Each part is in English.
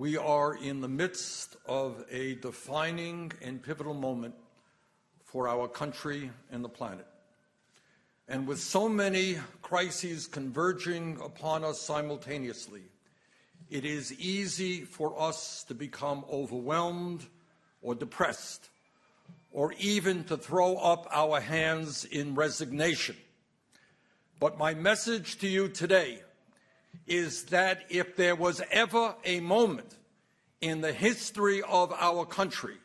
We are in the midst of a defining and pivotal moment for our country and the planet. And with so many crises converging upon us simultaneously, it is easy for us to become overwhelmed or depressed, or even to throw up our hands in resignation. But my message to you today is that if there was ever a moment in the history of our country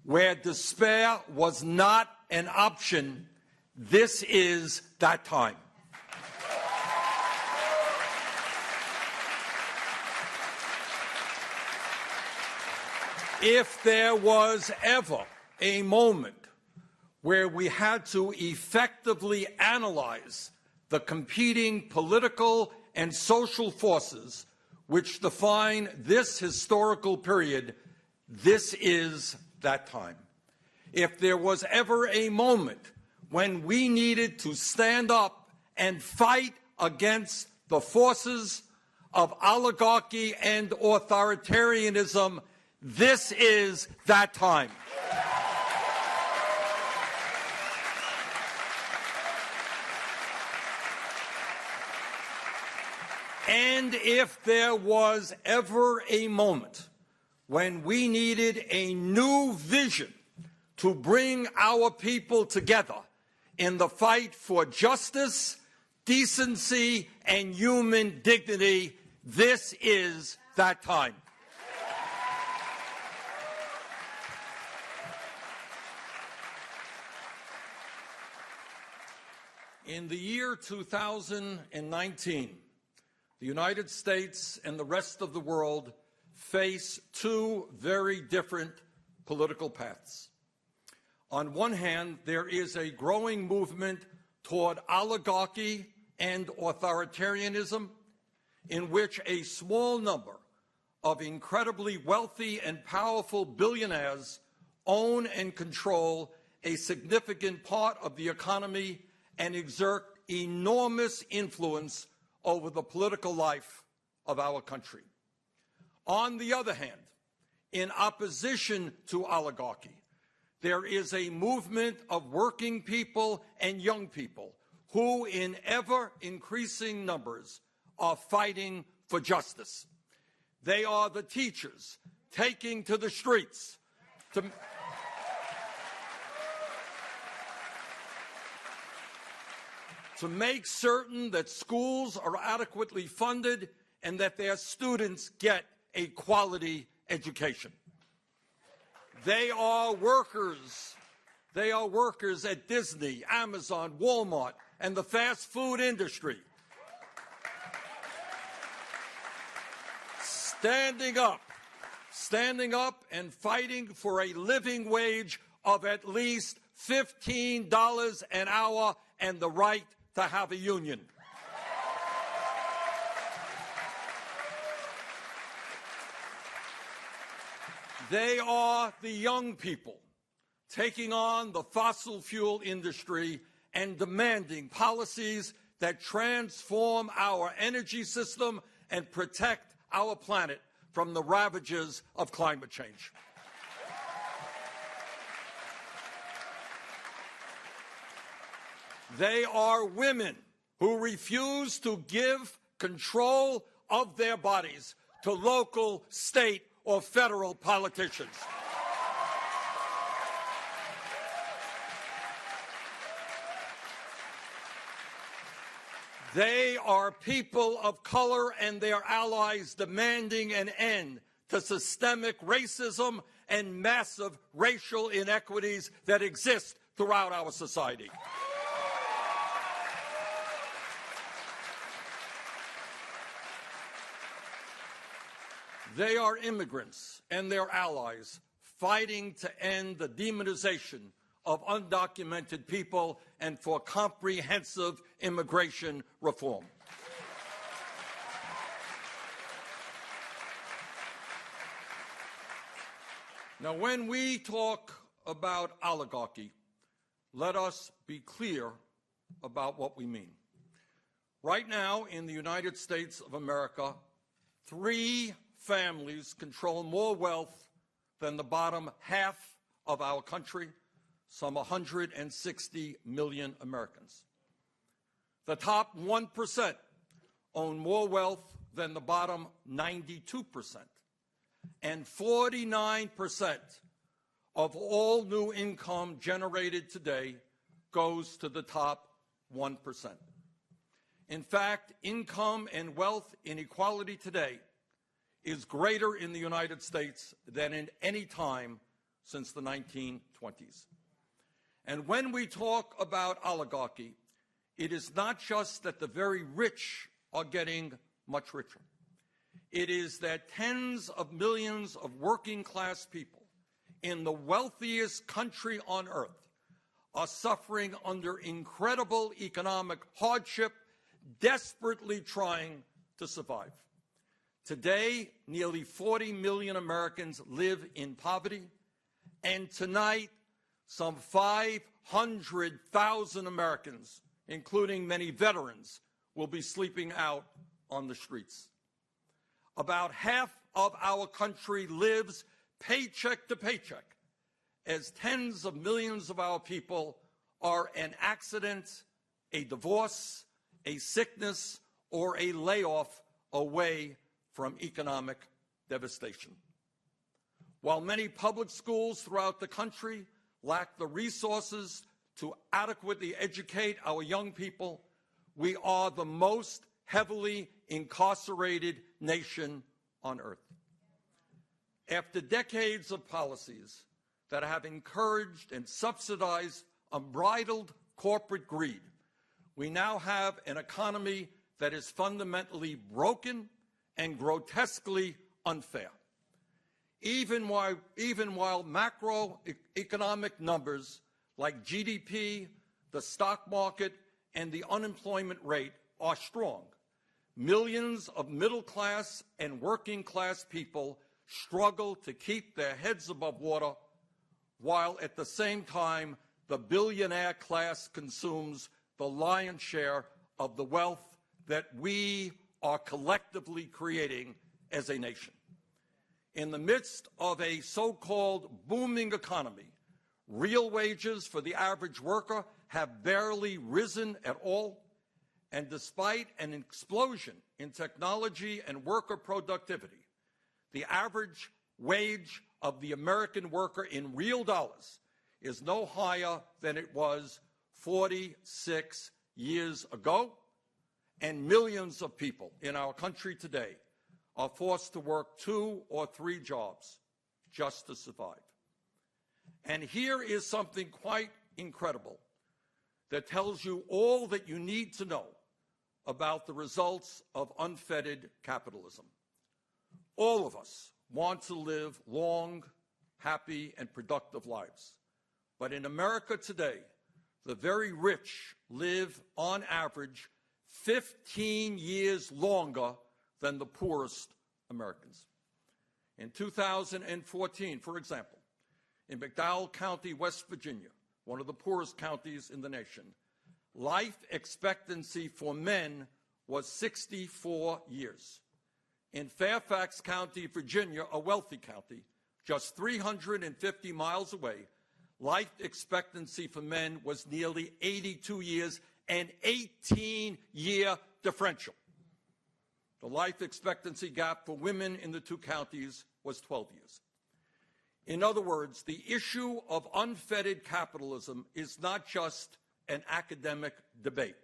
where despair was not an option, this is that time. If there was ever a moment where we had to effectively analyze the competing political and social forces which define this historical period, this is that time. If there was ever a moment when we needed to stand up and fight against the forces of oligarchy and authoritarianism, this is that time. And if there was ever a moment when we needed a new vision to bring our people together in the fight for justice, decency, and human dignity, this is that time. In the year 2019, the United States and the rest of the world face two very different political paths. On one hand, there is a growing movement toward oligarchy and authoritarianism, in which a small number of incredibly wealthy and powerful billionaires own and control a significant part of the economy and exert enormous influence over the political life of our country. On the other hand, in opposition to oligarchy, there is a movement of working people and young people who, in ever-increasing numbers, are fighting for justice. They are the teachers taking to the streets to make certain that schools are adequately funded and that their students get a quality education. They are workers. They are workers at Disney, Amazon, Walmart, and the fast food industry. Standing up and fighting for a living wage of at least $15 an hour and the right to have a union. They are the young people taking on the fossil fuel industry and demanding policies that transform our energy system and protect our planet from the ravages of climate change. They are women who refuse to give control of their bodies to local, state, or federal politicians. They are people of color and their allies demanding an end to systemic racism and massive racial inequities that exist throughout our society. They are immigrants and their allies fighting to end the demonization of undocumented people and for comprehensive immigration reform. Now, when we talk about oligarchy, let us be clear about what we mean. Right now, in the United States of America, 3 families control more wealth than the bottom half of our country, some 160 million Americans. The top 1% own more wealth than the bottom 92%. And 49% of all new income generated today goes to the top 1%. In fact, income and wealth inequality today is greater in the United States than in any time since the 1920s. And when we talk about oligarchy, it is not just that the very rich are getting much richer. It is that tens of millions of working class people in the wealthiest country on earth are suffering under incredible economic hardship, desperately trying to survive. Today, nearly 40 million Americans live in poverty, and tonight, some 500,000 Americans, including many veterans, will be sleeping out on the streets. About half of our country lives paycheck to paycheck, as tens of millions of our people are an accident, a divorce, a sickness, or a layoff away from economic devastation. While many public schools throughout the country lack the resources to adequately educate our young people, we are the most heavily incarcerated nation on earth. After decades of policies that have encouraged and subsidized unbridled corporate greed, we now have an economy that is fundamentally broken and grotesquely unfair. Even while macroeconomic numbers like GDP, the stock market, and the unemployment rate are strong, millions of middle-class and working-class people struggle to keep their heads above water, while at the same time the billionaire class consumes the lion's share of the wealth that we are collectively creating as a nation. In the midst of a so-called booming economy, real wages for the average worker have barely risen at all, and despite an explosion in technology and worker productivity, the average wage of the American worker in real dollars is no higher than it was 46 years ago, and millions of people in our country today are forced to work 2 or 3 jobs just to survive. And here is something quite incredible that tells you all that you need to know about the results of unfettered capitalism. All of us want to live long, happy, and productive lives. But in America today, the very rich live, on average, 15 years longer than the poorest Americans. In 2014, for example, in McDowell County, West Virginia, one of the poorest counties in the nation, life expectancy for men was 64 years. In Fairfax County, Virginia, a wealthy county, just 350 miles away, life expectancy for men was nearly 82 years, an 18-year differential. The life expectancy gap for women in the 2 counties was 12 years. In other words, the issue of unfettered capitalism is not just an academic debate.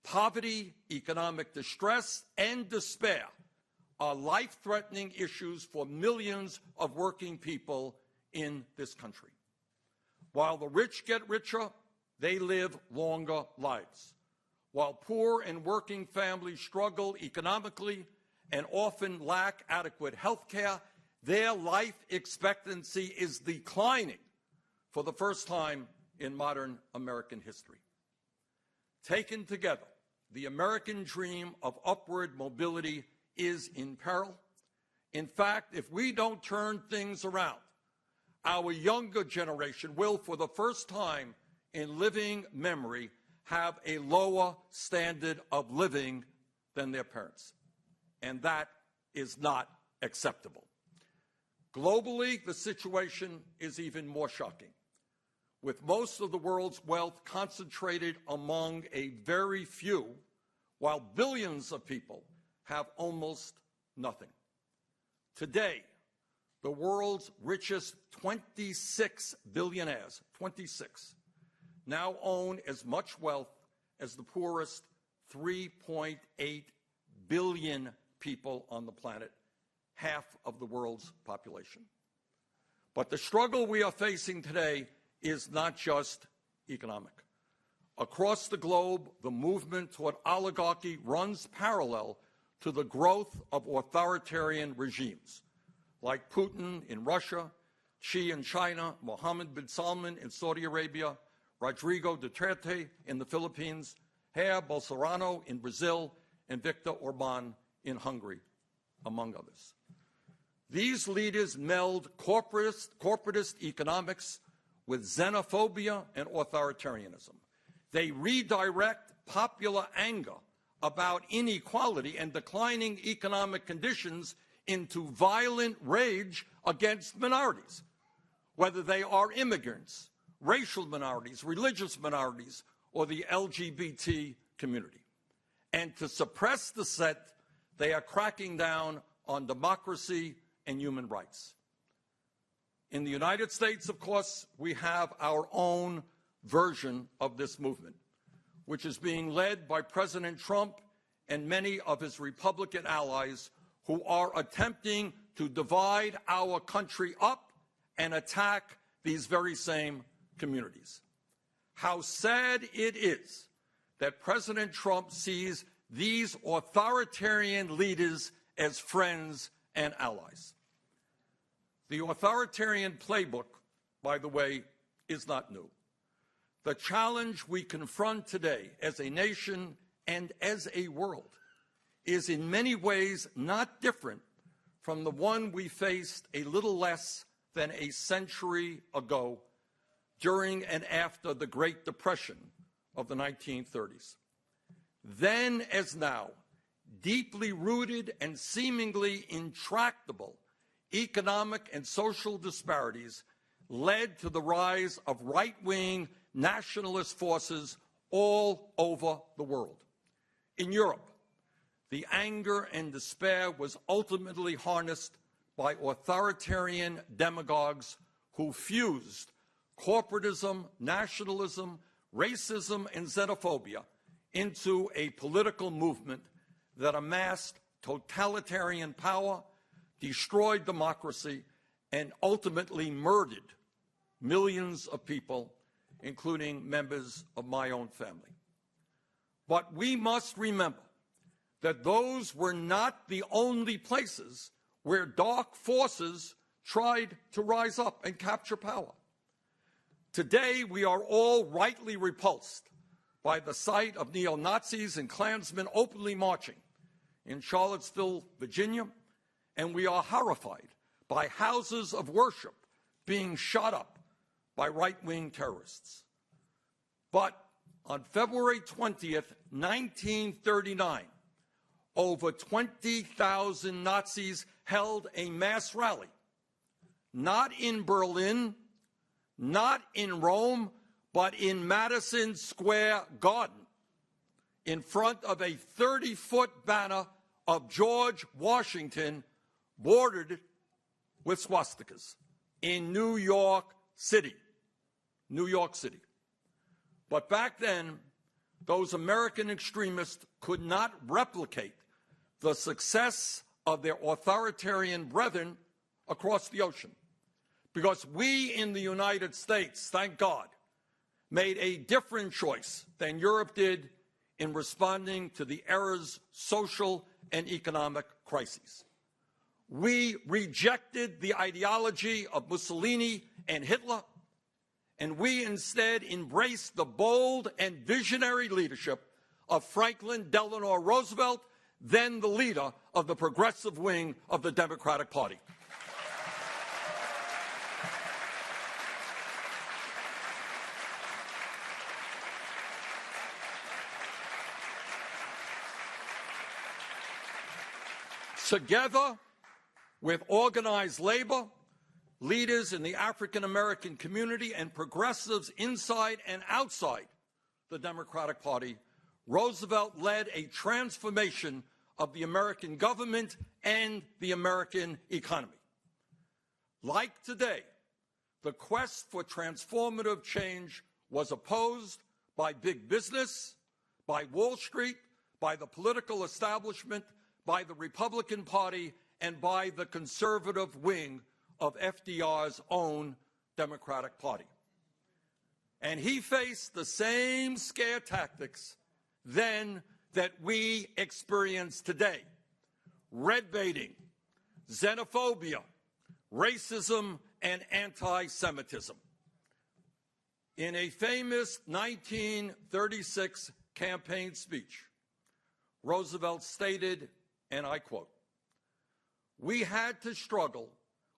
Poverty, economic distress, and despair are life-threatening issues for millions of working people in this country. While the rich get richer, they live longer lives. While poor and working families struggle economically and often lack adequate health care, their life expectancy is declining for the first time in modern American history. Taken together, the American dream of upward mobility is in peril. In fact, if we don't turn things around, our younger generation will, for the first time in living memory, have a lower standard of living than their parents. And that is not acceptable. Globally, the situation is even more shocking, with most of the world's wealth concentrated among a very few, while billions of people have almost nothing. Today, the world's richest 26 billionaires, 26, now own as much wealth as the poorest 3.8 billion people on the planet, half of the world's population. But the struggle we are facing today is not just economic. Across the globe, the movement toward oligarchy runs parallel to the growth of authoritarian regimes, like Putin in Russia, Xi in China, Mohammed bin Salman in Saudi Arabia, Rodrigo Duterte in the Philippines, Jair Bolsonaro in Brazil, and Viktor Orban in Hungary, among others. These leaders meld corporatist economics with xenophobia and authoritarianism. They redirect popular anger about inequality and declining economic conditions into violent rage against minorities, whether they are immigrants, racial minorities, religious minorities, or the LGBT community. And to suppress dissent, they are cracking down on democracy and human rights. In the United States, of course, we have our own version of this movement, which is being led by President Trump and many of his Republican allies who are attempting to divide our country up and attack these very same communities. How sad it is that President Trump sees these authoritarian leaders as friends and allies. The authoritarian playbook, by the way, is not new. The challenge we confront today as a nation and as a world is in many ways not different from the one we faced a little less than a century ago during and after the Great Depression of the 1930s. Then as now, deeply rooted and seemingly intractable economic and social disparities led to the rise of right-wing nationalist forces all over the world. In Europe, the anger and despair was ultimately harnessed by authoritarian demagogues who fused corporatism, nationalism, racism, and xenophobia into a political movement that amassed totalitarian power, destroyed democracy, and ultimately murdered millions of people, including members of my own family. But we must remember that those were not the only places where dark forces tried to rise up and capture power. Today, we are all rightly repulsed by the sight of neo-Nazis and Klansmen openly marching in Charlottesville, Virginia, and we are horrified by houses of worship being shot up by right-wing terrorists. But on February 20th, 1939, over 20,000 Nazis held a mass rally, not in Berlin, not in Rome, but in Madison Square Garden, in front of a 30-foot banner of George Washington bordered with swastikas in New York City. New York City. But back then, those American extremists could not replicate the success of their authoritarian brethren across the ocean, because we in the United States, thank God, made a different choice than Europe did in responding to the era's social and economic crises. We rejected the ideology of Mussolini and Hitler, and we instead embraced the bold and visionary leadership of Franklin Delano Roosevelt, then the leader of the progressive wing of the Democratic Party. Together, with organized labor, leaders in the African American community, and progressives inside and outside the Democratic Party, Roosevelt led a transformation of the American government and the American economy. Like today, the quest for transformative change was opposed by big business, by Wall Street, by the political establishment, by the Republican Party, and by the conservative wing of FDR's own Democratic Party. And he faced the same scare tactics then that we experience today: red baiting, xenophobia, racism, and anti-Semitism. In a famous 1936 campaign speech, Roosevelt stated, and I quote, "We had to struggle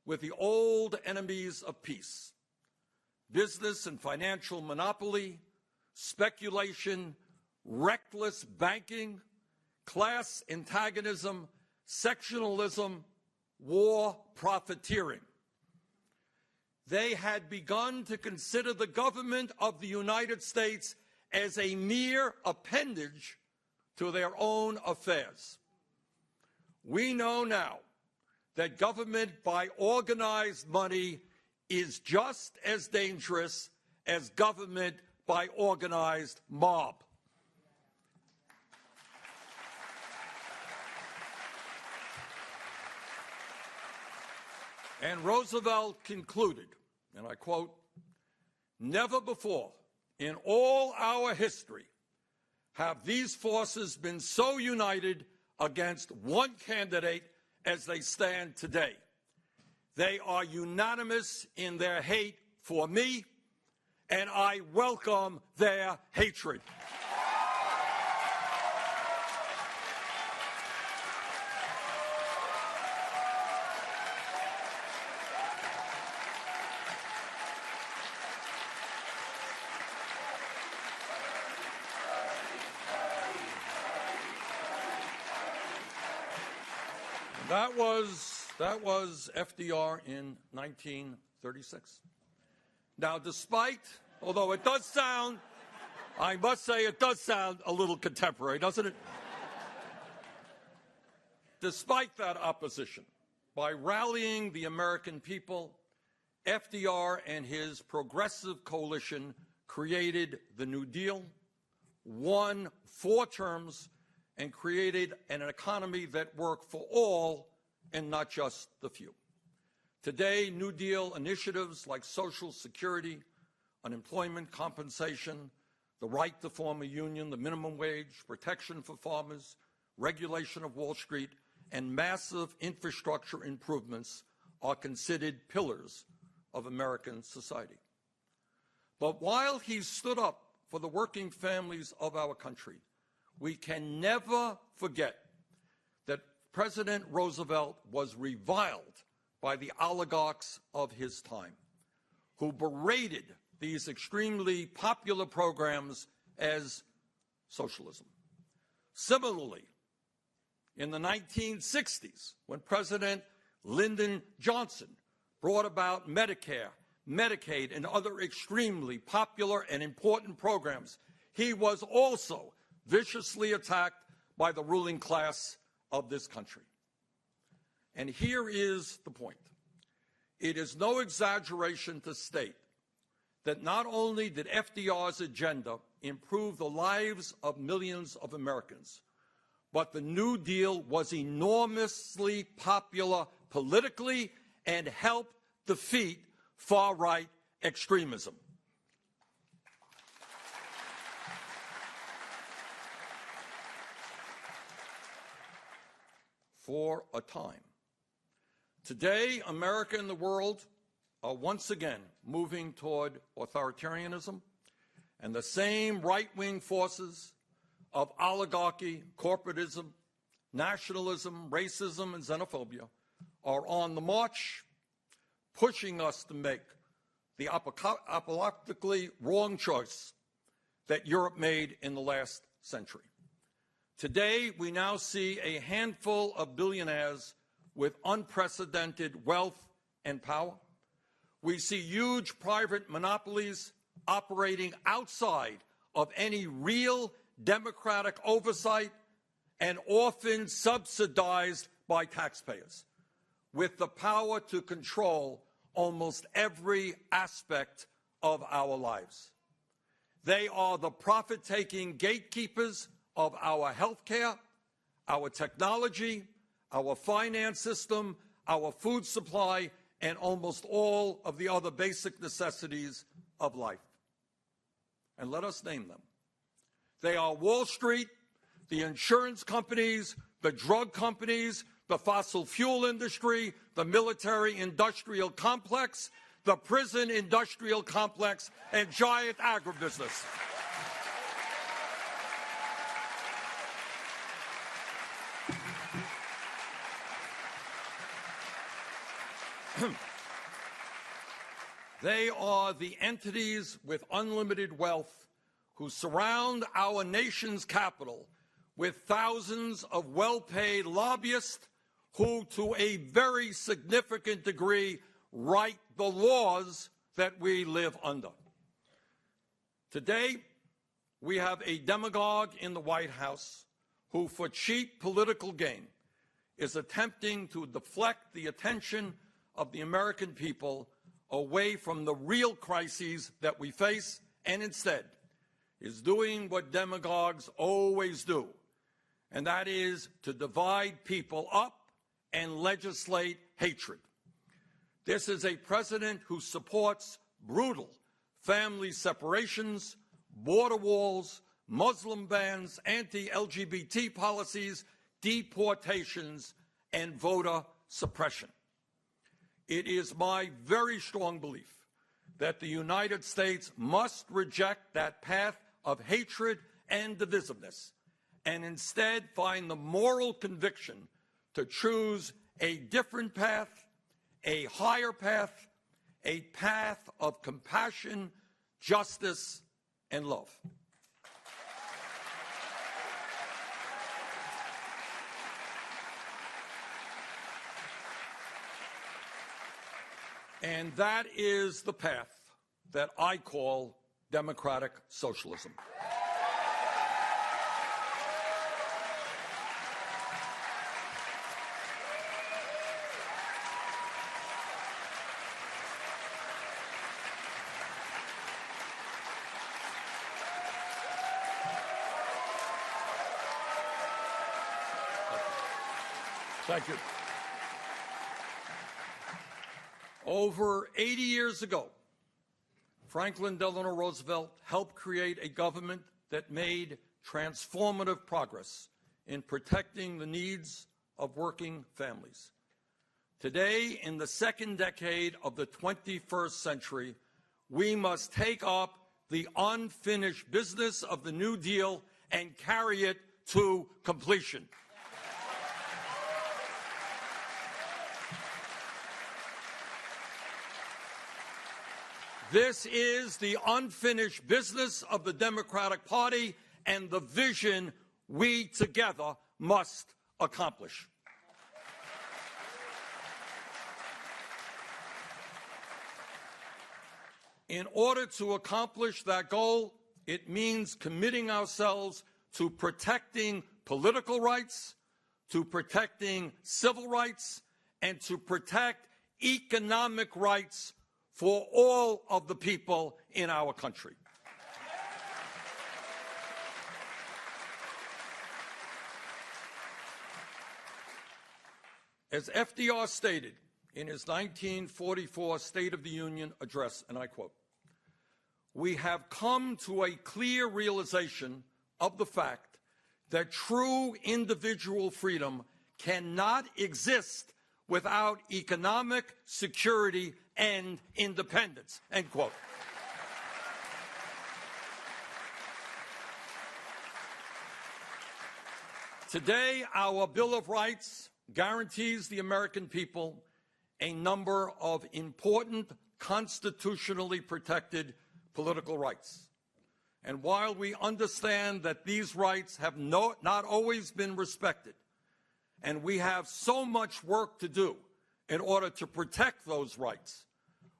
with the old enemies of peace: business and financial monopoly, speculation, reckless banking, class antagonism, sectionalism, war profiteering." They had begun to consider the government of the United States as a mere appendage to their own affairs. We know now that government by organized money is just as dangerous as government by organized mob. And Roosevelt concluded, and I quote, "Never before in all our history have these forces been so united against one candidate as they stand today. They are unanimous in their hate for me, and I welcome their hatred." That was FDR in 1936. Now, although it does sound, I must say it does sound a little contemporary, doesn't it? Despite that opposition, by rallying the American people, FDR and his progressive coalition created the New Deal, won 4 terms, and created an economy that worked for all and not just the few. Today, New Deal initiatives like Social Security, unemployment compensation, the right to form a union, the minimum wage, protection for farmers, regulation of Wall Street, and massive infrastructure improvements are considered pillars of American society. But while he stood up for the working families of our country, we can never forget that President Roosevelt was reviled by the oligarchs of his time, who berated these extremely popular programs as socialism. Similarly, in the 1960s, when President Lyndon Johnson brought about Medicare, Medicaid, and other extremely popular and important programs, he was also viciously attacked by the ruling class of this country. And here is the point. It is no exaggeration to state that not only did FDR's agenda improve the lives of millions of Americans, but the New Deal was enormously popular politically and helped defeat far-right extremism. For a time. Today, America and the world are once again moving toward authoritarianism, and the same right-wing forces of oligarchy, corporatism, nationalism, racism, and xenophobia are on the march, pushing us to make the apocalyptically wrong choice that Europe made in the last century. Today, we now see a handful of billionaires with unprecedented wealth and power. We see huge private monopolies operating outside of any real democratic oversight and often subsidized by taxpayers, with the power to control almost every aspect of our lives. They are the profit-taking gatekeepers of our healthcare, our technology, our finance system, our food supply, and almost all of the other basic necessities of life. And let us name them. They are Wall Street, the insurance companies, the drug companies, the fossil fuel industry, the military-industrial complex, the prison-industrial complex, and giant agribusiness. They are the entities with unlimited wealth who surround our nation's capital with thousands of well-paid lobbyists who, to a very significant degree, write the laws that we live under. Today, we have a demagogue in the White House who, for cheap political gain, is attempting to deflect the attention of the American people away from the real crises that we face, and instead is doing what demagogues always do, and that is to divide people up and legislate hatred. This is a president who supports brutal family separations, border walls, Muslim bans, anti-LGBT policies, deportations, and voter suppression. It is my very strong belief that the United States must reject that path of hatred and divisiveness and instead find the moral conviction to choose a different path, a higher path, a path of compassion, justice, and love. And that is the path that I call democratic socialism. Thank you. Over 80 years ago, Franklin Delano Roosevelt helped create a government that made transformative progress in protecting the needs of working families. Today, in the second decade of the 21st century, we must take up the unfinished business of the New Deal and carry it to completion. This is the unfinished business of the Democratic Party and the vision we together must accomplish. In order to accomplish that goal, it means committing ourselves to protecting political rights, to protecting civil rights, and to protect economic rights for all of the people in our country. As FDR stated in his 1944 State of the Union address, and I quote, "We have come to a clear realization of the fact that true individual freedom cannot exist without economic security and independence," end quote. Today, our Bill of Rights guarantees the American people a number of important constitutionally protected political rights. And while we understand that these rights have not always been respected, and we have so much work to do in order to protect those rights.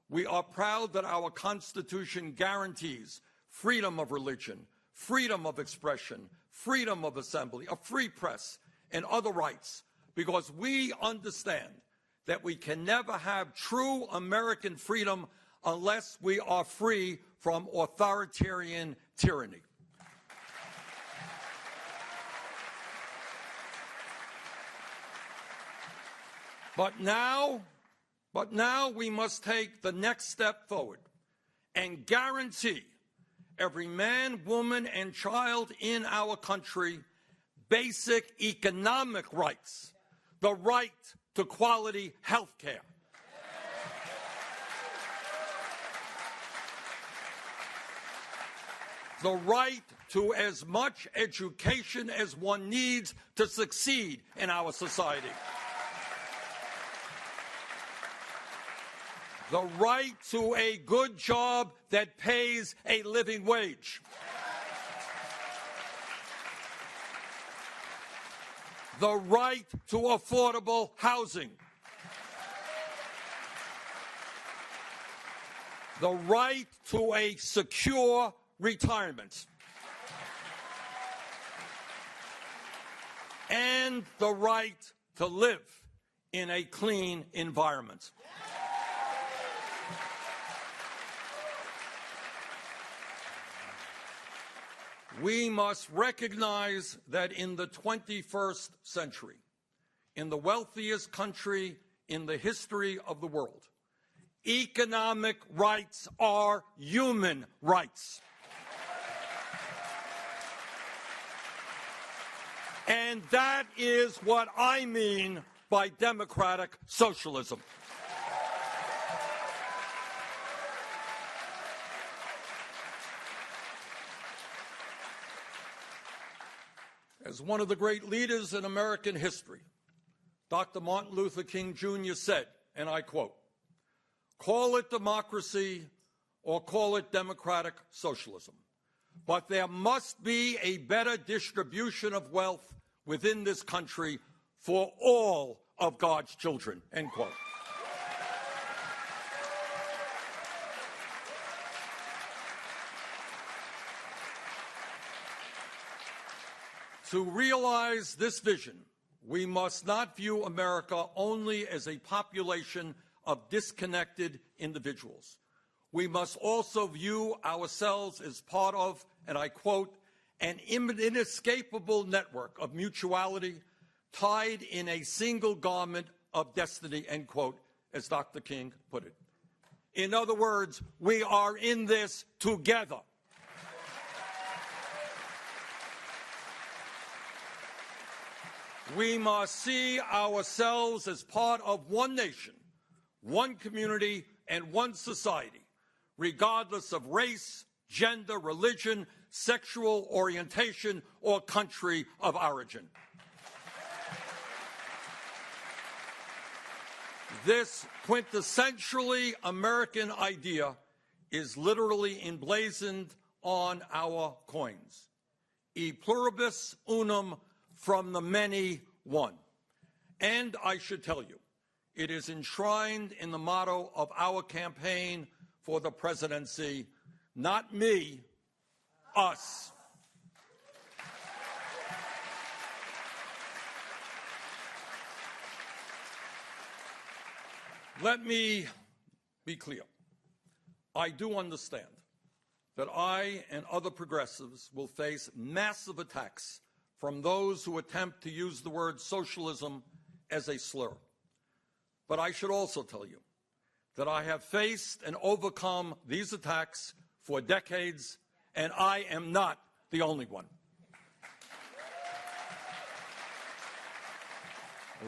We are proud that our Constitution guarantees freedom of religion, freedom of expression, freedom of assembly, a free press, and other rights, because we understand that we can never have true American freedom unless we are free from authoritarian tyranny. But now we must take the next step forward and guarantee every man, woman, and child in our country basic economic rights, the right to quality health care, the right to as much education as one needs to succeed in our society, the right to a good job that pays a living wage, the right to affordable housing, the right to a secure retirement, and the right to live in a clean environment. We must recognize that in the 21st century, in the wealthiest country in the history of the world, economic rights are human rights. And that is what I mean by democratic socialism. As one of the great leaders in American history, Dr. Martin Luther King Jr. said, and I quote, "Call it democracy or call it democratic socialism, but there must be a better distribution of wealth within this country for all of God's children," end quote. To realize this vision, we must not view America only as a population of disconnected individuals. We must also view ourselves as part of, and I quote, "an inescapable network of mutuality tied in a single garment of destiny," end quote, as Dr. King put it. In other words, we are in this together. We must see ourselves as part of one nation, one community, and one society, regardless of race, gender, religion, sexual orientation, or country of origin. This quintessentially American idea is literally emblazoned on our coins. E pluribus unum, from the many, one. And I should tell you, it is enshrined in the motto of our campaign for the presidency, not me, us. Let me be clear. I do understand that I and other progressives will face massive attacks from those who attempt to use the word socialism as a slur. But I should also tell you that I have faced and overcome these attacks for decades, and I am not the only one.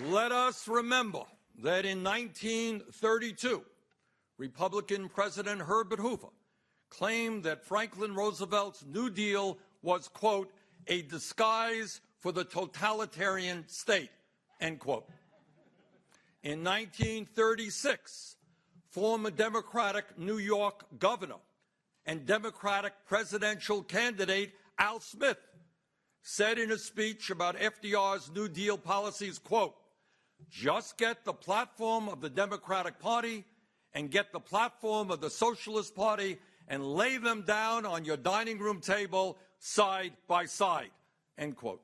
Let us remember that in 1932, Republican President Herbert Hoover claimed that Franklin Roosevelt's New Deal was, quote, "a disguise for the totalitarian state," end quote. In 1936, former Democratic New York governor and Democratic presidential candidate Al Smith said in a speech about FDR's New Deal policies, quote, "Just get the platform of the Democratic Party and get the platform of the Socialist Party and lay them down on your dining room table side by side," end quote.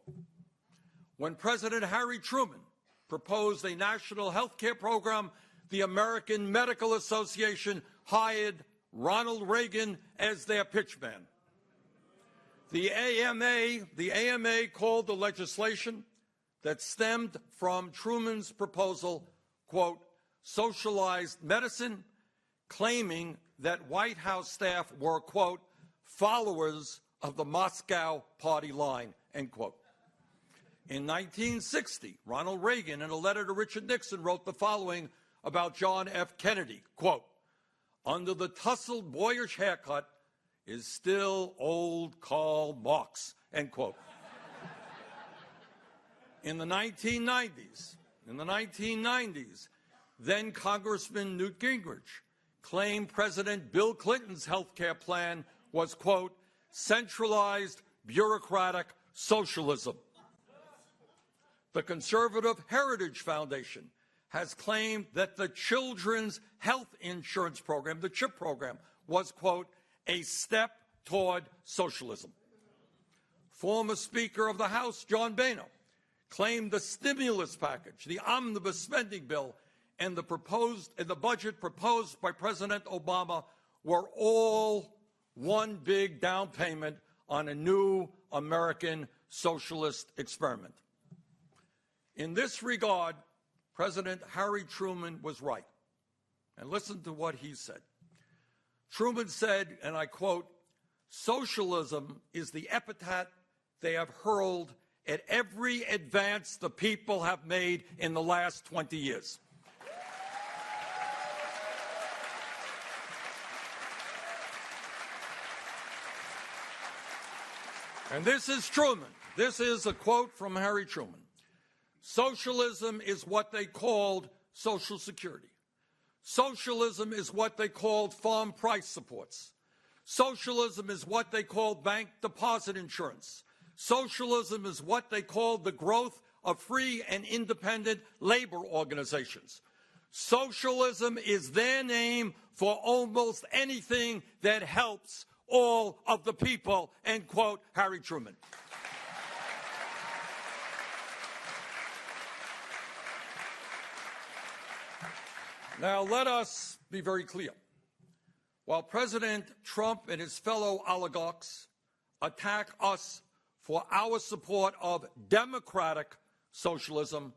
When President Harry Truman proposed a national health care program, the American Medical Association hired Ronald Reagan as their pitchman. The AMA called the legislation that stemmed from Truman's proposal, quote, "socialized medicine," claiming that White House staff were, quote, "followers of the Moscow party line," end quote. In 1960, Ronald Reagan, in a letter to Richard Nixon, wrote the following about John F. Kennedy, quote, "Under the tousled, boyish haircut is still old Karl Marx," end quote. In the 1990s, then Congressman Newt Gingrich claimed President Bill Clinton's health care plan was, quote, "centralized, bureaucratic socialism." The Conservative Heritage Foundation has claimed that the Children's Health Insurance Program, the CHIP program, was, quote, "a step toward socialism." Former Speaker of the House, John Boehner, claimed the stimulus package, the omnibus spending bill, and the budget proposed by President Obama were all one big down payment on a new American socialist experiment. In this regard, President Harry Truman was right. And listen to what he said. Truman said, and I quote, "Socialism is the epithet they have hurled at every advance the people have made in the last 20 years. And this is Truman. This is a quote from Harry Truman. "Socialism is what they called Social Security. Socialism is what they called farm price supports. Socialism is what they called bank deposit insurance. Socialism is what they called the growth of free and independent labor organizations. Socialism is their name for almost anything that helps all of the people," end quote, Harry Truman. Now, let us be very clear. While President Trump and his fellow oligarchs attack us for our support of democratic socialism,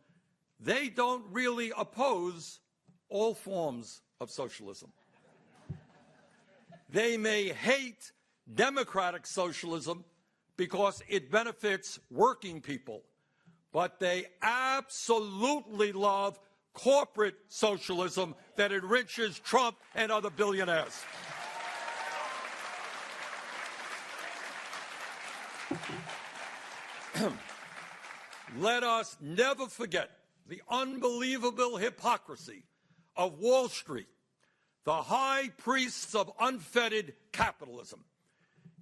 they don't really oppose all forms of socialism. They may hate democratic socialism because it benefits working people, but they absolutely love corporate socialism that enriches Trump and other billionaires. Let us never forget the unbelievable hypocrisy of Wall Street, the high priests of unfettered capitalism.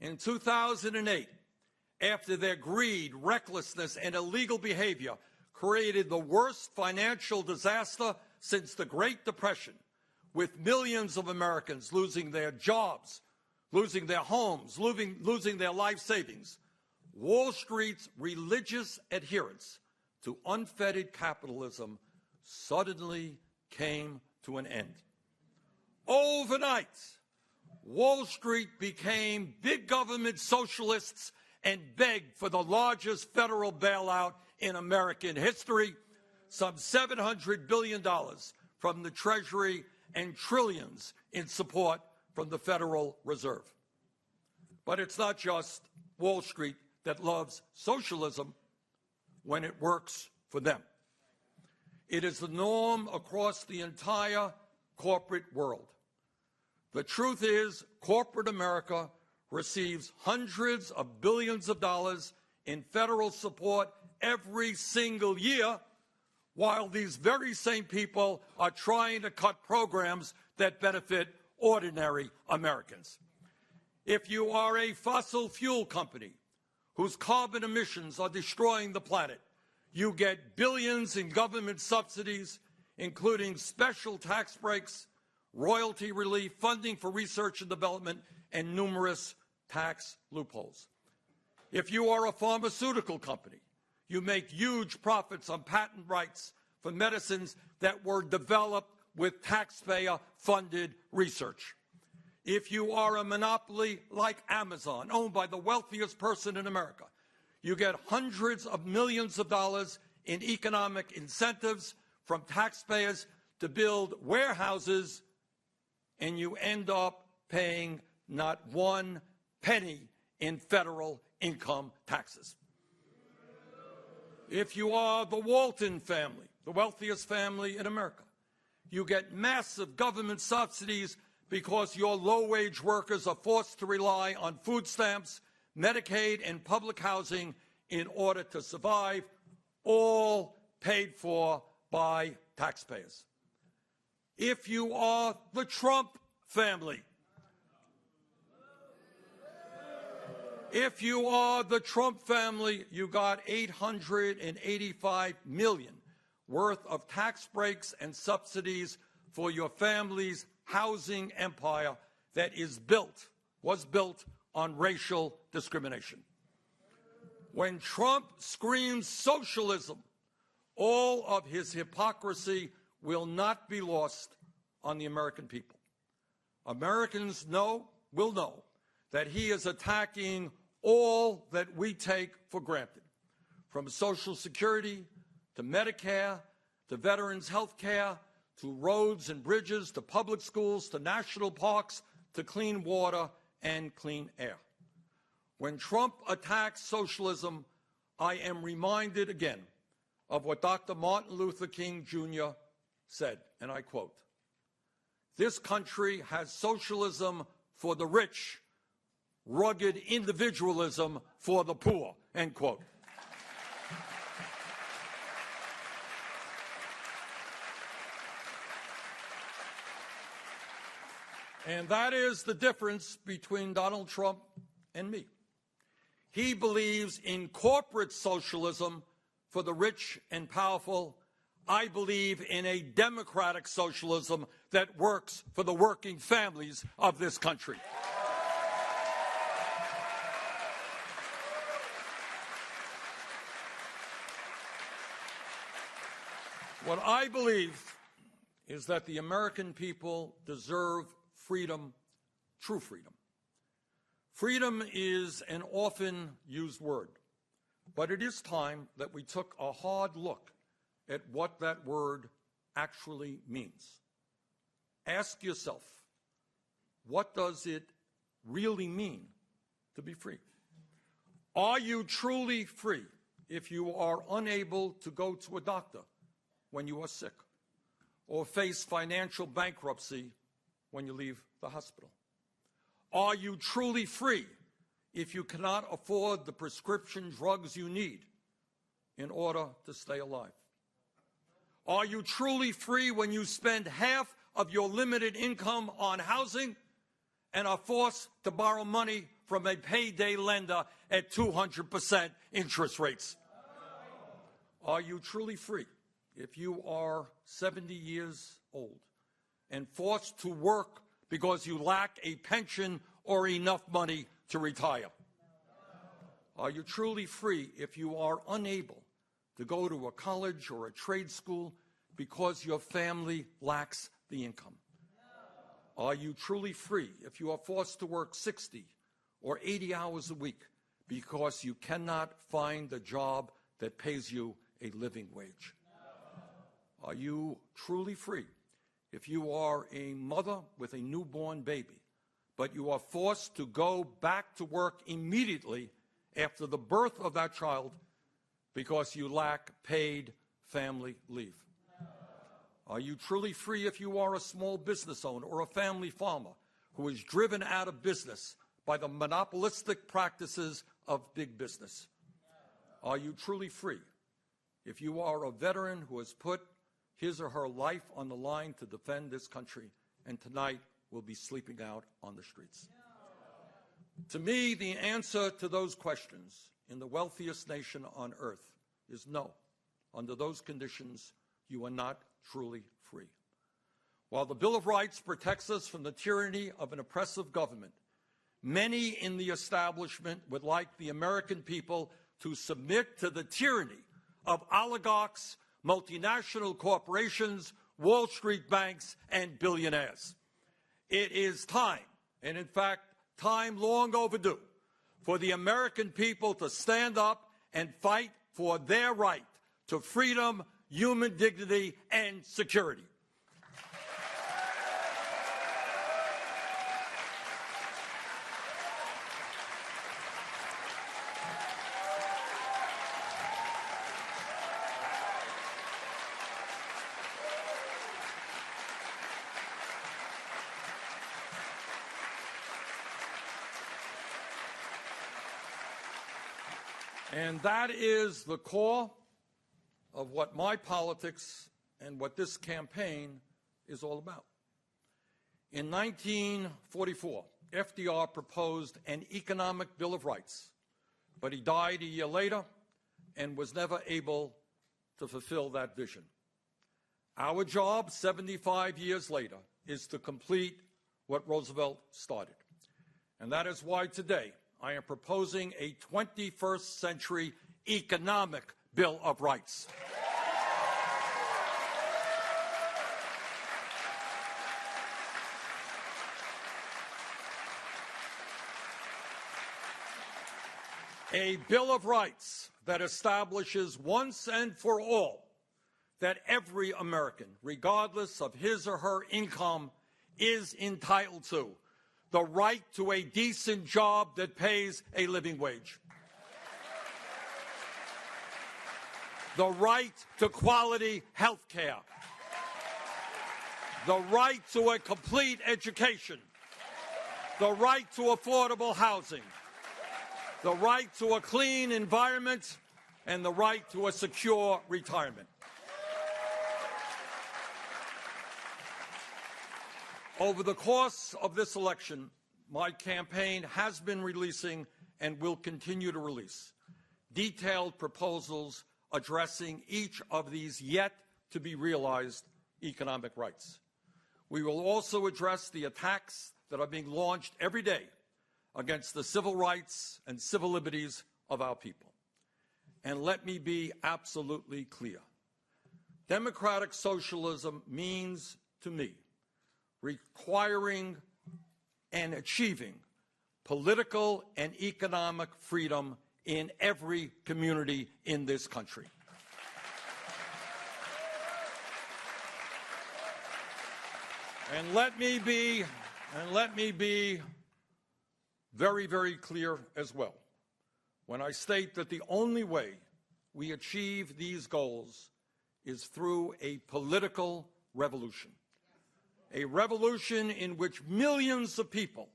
In 2008, after their greed, recklessness, and illegal behavior created the worst financial disaster since the Great Depression, with millions of Americans losing their jobs, losing their homes, losing their life savings, Wall Street's religious adherence to unfettered capitalism suddenly came to an end. Overnight, Wall Street became big government socialists and begged for the largest federal bailout in American history, some $700 billion from the Treasury and trillions in support from the Federal Reserve. But it's not just Wall Street that loves socialism when it works for them. It is the norm across the entire corporate world. The truth is, corporate America receives hundreds of billions of dollars in federal support every single year, while these very same people are trying to cut programs that benefit ordinary Americans. If you are a fossil fuel company whose carbon emissions are destroying the planet. You get billions in government subsidies, including special tax breaks, royalty relief, funding for research and development, and numerous tax loopholes. If you are a pharmaceutical company, you make huge profits on patent rights for medicines that were developed with taxpayer-funded research. If you are a monopoly like Amazon, owned by the wealthiest person in America, you get hundreds of millions of dollars in economic incentives from taxpayers to build warehouses, and you end up paying not one penny in federal income taxes. If you are the Walton family, the wealthiest family in America, you get massive government subsidies because your low-wage workers are forced to rely on food stamps, Medicaid, and public housing in order to survive, all paid for by taxpayers. If you are the Trump family, you got $885 million worth of tax breaks and subsidies for your family's housing empire that was built on racial discrimination. When Trump screams socialism, all of his hypocrisy will not be lost on the American people. Americans will know that he is attacking all that we take for granted, from Social Security to Medicare to veterans' health care to roads and bridges to public schools to national parks to clean water and clean air. When Trump attacks socialism, I am reminded again of what Dr. Martin Luther King Jr. said, and I quote, "This country has socialism for the rich, rugged individualism for the poor," end quote. And that is the difference between Donald Trump and me. He believes in corporate socialism for the rich and powerful. I believe in a democratic socialism that works for the working families of this country. What I believe is that the American people deserve freedom, true freedom. Freedom is an often used word, but it is time that we took a hard look at what that word actually means. Ask yourself, what does it really mean to be free? Are you truly free if you are unable to go to a doctor when you are sick, or face financial bankruptcy when you leave the hospital? Are you truly free if you cannot afford the prescription drugs you need in order to stay alive? Are you truly free when you spend half of your limited income on housing and are forced to borrow money from a payday lender at 200% interest rates? Are you truly free if you are 70 years old and forced to work because you lack a pension or enough money to retire? Are you truly free if you are unable to go to a college or a trade school because your family lacks the income? Are you truly free if you are forced to work 60 or 80 hours a week because you cannot find a job that pays you a living wage? Are you truly free if you are a mother with a newborn baby, but you are forced to go back to work immediately after the birth of that child because you lack paid family leave? Are you truly free if you are a small business owner or a family farmer who is driven out of business by the monopolistic practices of big business? Are you truly free if you are a veteran who has put his or her life on the line to defend this country and tonight will be sleeping out on the streets? To me, the answer to those questions in the wealthiest nation on earth is no. Under those conditions, you are not truly free. While the Bill of Rights protects us from the tyranny of an oppressive government, many in the establishment would like the American people to submit to the tyranny of oligarchs, multinational corporations, Wall Street banks, and billionaires. It is time, and in fact, time long overdue, for the American people to stand up and fight for their right to freedom, human dignity, and security. And that is the core of what my politics and what this campaign is all about. In 1944, FDR proposed an economic Bill of Rights, but he died a year later and was never able to fulfill that vision. Our job, 75 years later, is to complete what Roosevelt started. And that is why today I am proposing a 21st century economic Bill of Rights. A Bill of Rights that establishes once and for all that every American, regardless of his or her income, is entitled to the right to a decent job that pays a living wage, the right to quality health care, the right to a complete education, the right to affordable housing, the right to a clean environment, and the right to a secure retirement. Over the course of this election, my campaign has been releasing and will continue to release detailed proposals addressing each of these yet-to-be-realized economic rights. We will also address the attacks that are being launched every day against the civil rights and civil liberties of our people. And let me be absolutely clear. Democratic socialism means, to me, requiring and achieving political and economic freedom in every community in this country. And let me be very, very clear as well when I state that the only way we achieve these goals is through a political revolution. A revolution in which millions of people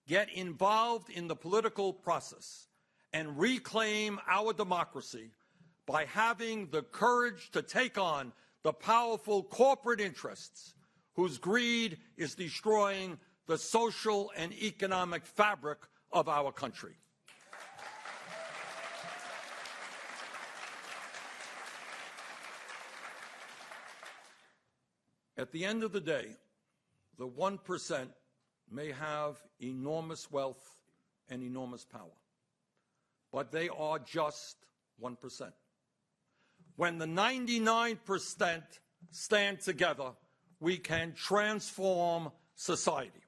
get involved in the political process and reclaim our democracy by having the courage to take on the powerful corporate interests whose greed is destroying the social and economic fabric of our country. At the end of the day, the 1% may have enormous wealth and enormous power, but they are just 1%. When the 99% stand together, we can transform society.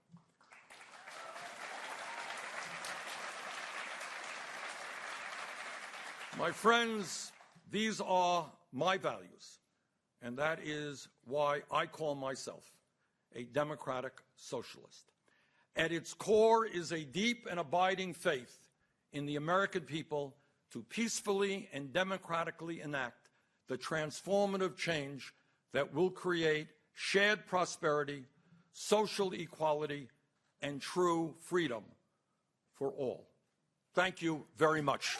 My friends, these are my values, and that is why I call myself a democratic socialist. At its core is a deep and abiding faith in the American people to peacefully and democratically enact the transformative change that will create shared prosperity, social equality, and true freedom for all. Thank you very much.